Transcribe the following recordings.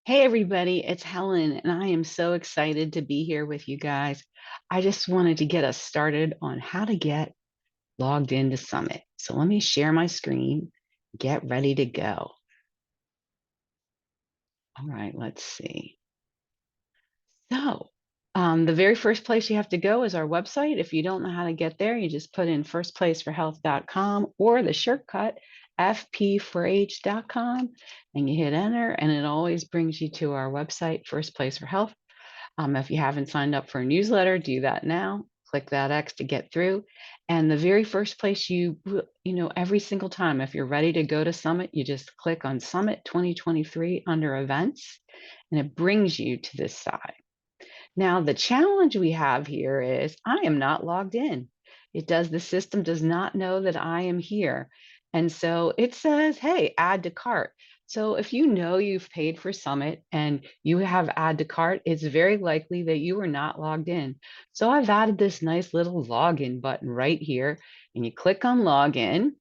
Hey everybody, it's Helen, and I am so excited to be here with you guys. I just wanted to get us started on how to get logged into Summit. So let me share my screen, get ready to go. All right, let's see. So, the very first place you have to go is our website. If you don't know how to get there, you just put in firstplaceforhealth.com or the shortcut fp4h.com and you hit enter, and it always brings you to our website, First Place for Health. If you haven't signed up for a newsletter, do that now. Click that X to get through. And the very first place every single time, if you're ready to go to Summit, you just click on Summit 2023 under events, and it brings you to this side. Now, the challenge we have here is I am not logged in. The system does not know that I am here. And so it says, hey, add to cart. So if you know you've paid for Summit and you have add to cart, it's very likely that you are not logged in. So I've added this nice little login button right here, and you click on login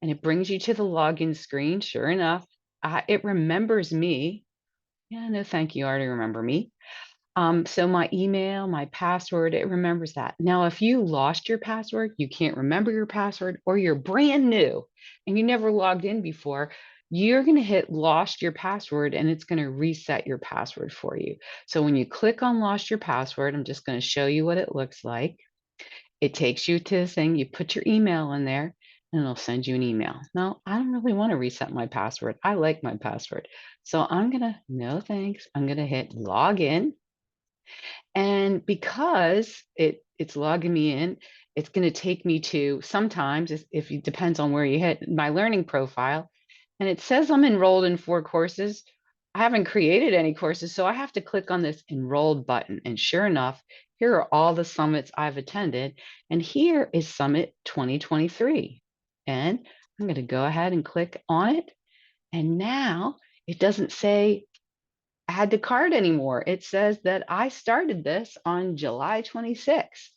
and it brings you to the login screen. Sure enough, it remembers me. Yeah, no, thank you. I already remember me. So my email, my password, it remembers that. Now, if you lost your password, you can't remember your password, or you're brand new and you never logged in before, you're going to hit lost your password and it's going to reset your password for you. So when you click on lost your password, I'm just going to show you what it looks like. It takes you to this thing, you put your email in there and it'll send you an email. Now, I don't really want to reset my password. I like my password. So I'm going to, no thanks. I'm going to hit log in. And because it's logging me in, it's going to take me to sometimes, if it depends on where you hit, my learning profile. And it says I'm enrolled in 4 courses. I haven't created any courses, so I have to click on this enrolled button. And sure enough, here are all the summits I've attended. And here is Summit 2023. And I'm going to go ahead and click on it. And now it doesn't say add to cart anymore. It says that I started this on July 26th,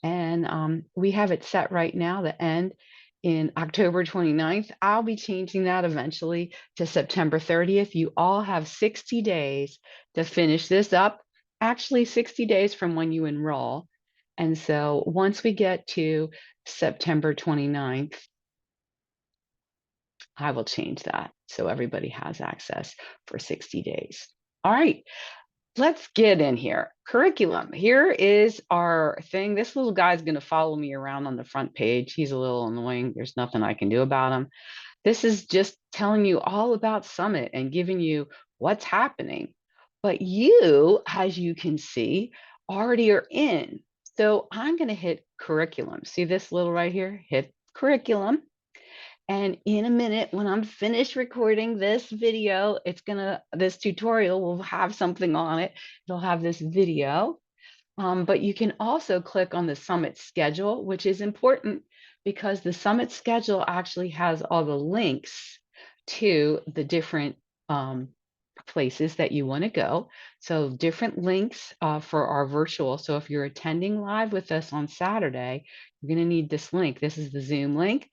and we have it set right now to end in October 29th. I'll be changing that eventually to September 30th. You all have 60 days to finish this up, actually 60 days from when you enroll. And so once we get to September 29th, I will change that so everybody has access for 60 days. All right, let's get in here. Curriculum. Here is our thing. This little guy's going to follow me around on the front page. He's a little annoying. There's nothing I can do about him. This is just telling you all about Summit and giving you what's happening. But you, as you can see, already are in. So I'm going to hit curriculum. See this little right here? Hit curriculum. And in a minute, when I'm finished recording this video, this tutorial will have something on it. It'll have this video, but you can also click on the Summit schedule, which is important because the Summit schedule actually has all the links to the different places that you want to go. So different links for our virtual. So if you're attending live with us on Saturday, you're going to need this link. This is the Zoom link.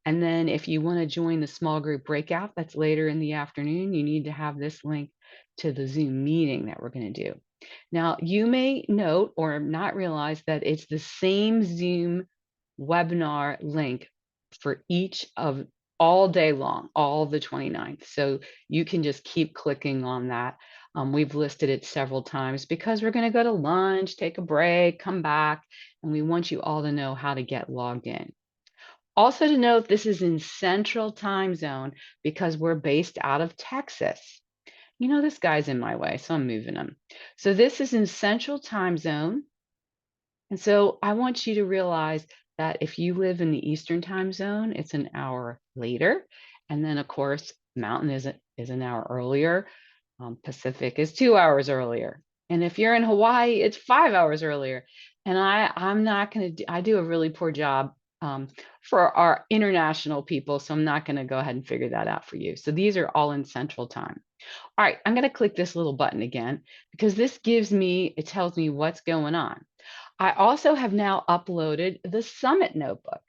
And then if you want to join the small group breakout that's later in the afternoon, you need to have this link to the Zoom meeting that we're going to do. Now, you may note or not realize that it's the same Zoom webinar link for each of all day long, all the 29th. So you can just keep clicking on that. We've listed it several times because we're going to go to lunch, take a break, come back, and we want you all to know how to get logged in. Also to note, this is in Central Time Zone because we're based out of Texas. You know, this guy's in my way, so I'm moving him. So this is in Central Time Zone. And so I want you to realize that if you live in the Eastern Time Zone, it's an hour later. And then, of course, Mountain is an hour earlier. Pacific is 2 hours earlier. And if you're in Hawaii, it's 5 hours earlier. And I'm not going to I do a really poor job for our international people. So I'm not going to go ahead and figure that out for you. So these are all in Central Time. All right, I'm going to click this little button again because it tells me what's going on. I also have now uploaded the Summit notebook.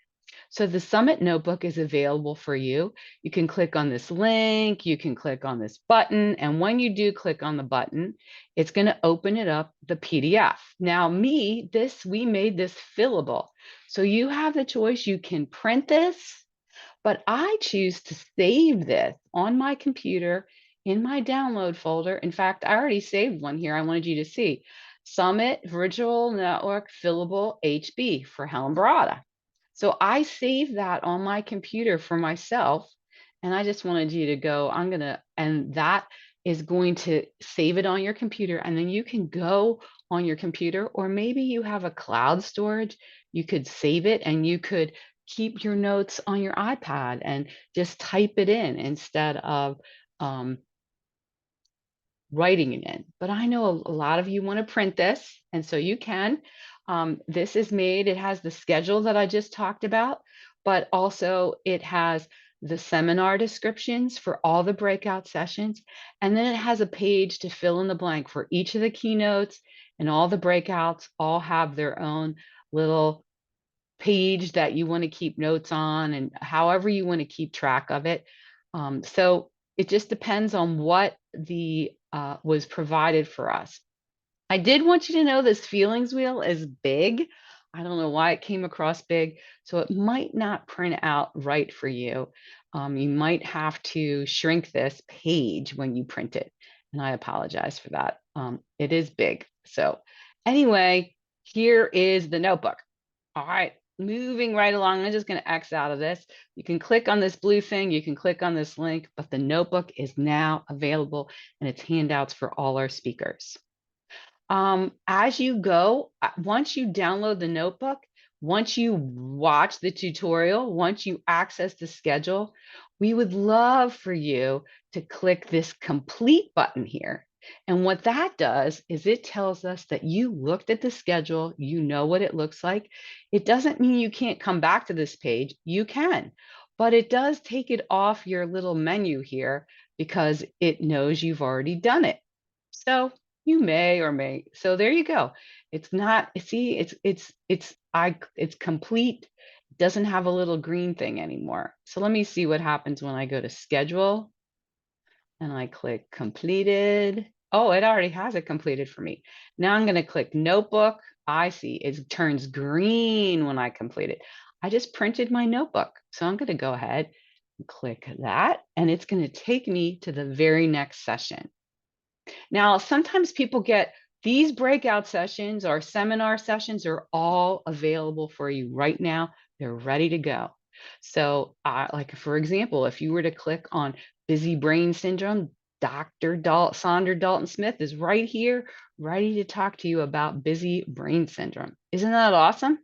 So the Summit Notebook is available for you. You can click on this link, you can click on this button, and when you do click on the button, it's going to open it up the PDF. Now, we made this fillable. So you have the choice. You can print this, but I choose to save this on my computer in my download folder. In fact, I already saved one here. I wanted you to see Summit Virtual Network Fillable HB for Helen Baratta. So I saved that on my computer for myself. And I just wanted you to go, and that is going to save it on your computer. And then you can go on your computer, or maybe you have a cloud storage. You could save it and you could keep your notes on your iPad and just type it in instead of um, writing it in. But I know a lot of you want to print this, and so you can. This is made, it has the schedule that I just talked about, but also it has the seminar descriptions for all the breakout sessions. And then it has a page to fill in the blank for each of the keynotes, and all the breakouts all have their own little page that you want to keep notes on, and however you want to keep track of it. So it just depends on what the was provided for us. I did want you to know this feelings wheel is big. I don't know why it came across big, so it might not print out right for you. You might have to shrink this page when you print it, and I apologize for that. It is big. So anyway, here is the notebook. All right, moving right along. I'm just going to X out of this. You can click on this blue thing. You can click on this link, but the notebook is now available and it's handouts for all our speakers. As you go, once you download the notebook, once you watch the tutorial, once you access the schedule, we would love for you to click this complete button here. And what that does is it tells us that you looked at the schedule, you know what it looks like. It doesn't mean you can't come back to this page. You can, but it does take it off your little menu here because it knows you've already done it. So you may or may. So there you go. It's not, see, it's complete. It doesn't have a little green thing anymore. So let me see what happens when I go to schedule and I click completed. Oh, it already has it completed for me. Now I'm going to click notebook. I see it turns green when I complete it. I just printed my notebook. So I'm going to go ahead and click that, and it's going to take me to the very next session. Now, sometimes people get these breakout sessions or seminar sessions are all available for you right now. They're ready to go. So, like for example, if you were to click on busy brain syndrome, Dr. Sandra Dalton Smith is right here, ready to talk to you about busy brain syndrome. Isn't that awesome?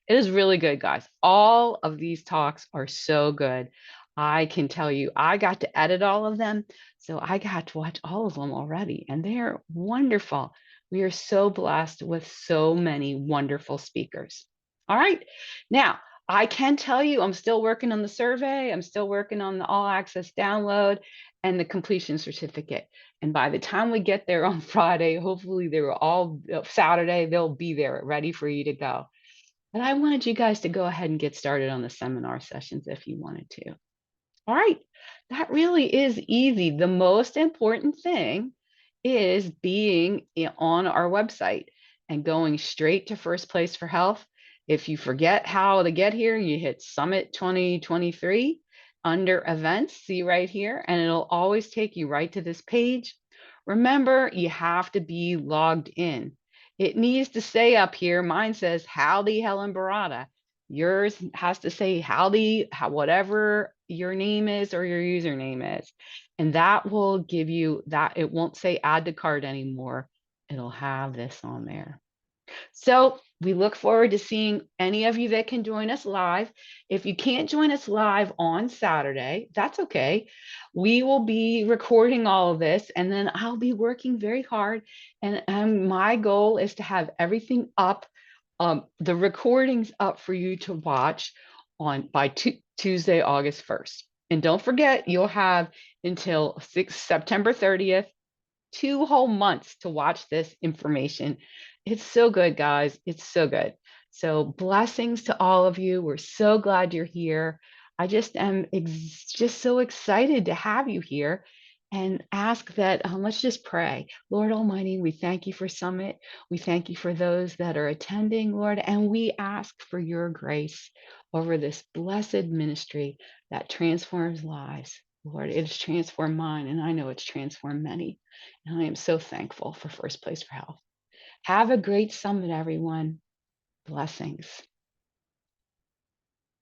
It is really good, guys. All of these talks are so good. I can tell you, I got to edit all of them. So I got to watch all of them already, and they're wonderful. We are so blessed with so many wonderful speakers. All right. Now, I can tell you I'm still working on the survey. I'm still working on the all access download and the completion certificate. And by the time we get there on Friday, hopefully they were all Saturday, they'll be there ready for you to go. But I wanted you guys to go ahead and get started on the seminar sessions if you wanted to. All right, that really is easy. The most important thing is being on our website and going straight to First Place for Health. If you forget how to get here, you hit Summit 2023 under events, see right here, and it'll always take you right to this page. Remember, you have to be logged in. It needs to say up here, mine says, Howdy Helen Baratta. Yours has to say howdy, whatever your name is or your username is. And that will give you that. It won't say add to cart anymore. It'll have this on there. So we look forward to seeing any of you that can join us live. If you can't join us live on Saturday, that's okay. We will be recording all of this, and then I'll be working very hard. And my goal is to have everything up, the recordings up for you to watch by Tuesday, August 1st. And don't forget, you'll have until September 30th, 2 whole months to watch this information. It's so good, guys. It's so good. So, blessings to all of you. We're so glad you're here. I just am just so excited to have you here and ask that let's just pray. Lord Almighty, we thank you for Summit. We thank you for those that are attending, Lord, and we ask for your grace over this blessed ministry that transforms lives. Lord, it has transformed mine, and I know it's transformed many. And I am so thankful for First Place for Health. Have a great summit, everyone. Blessings.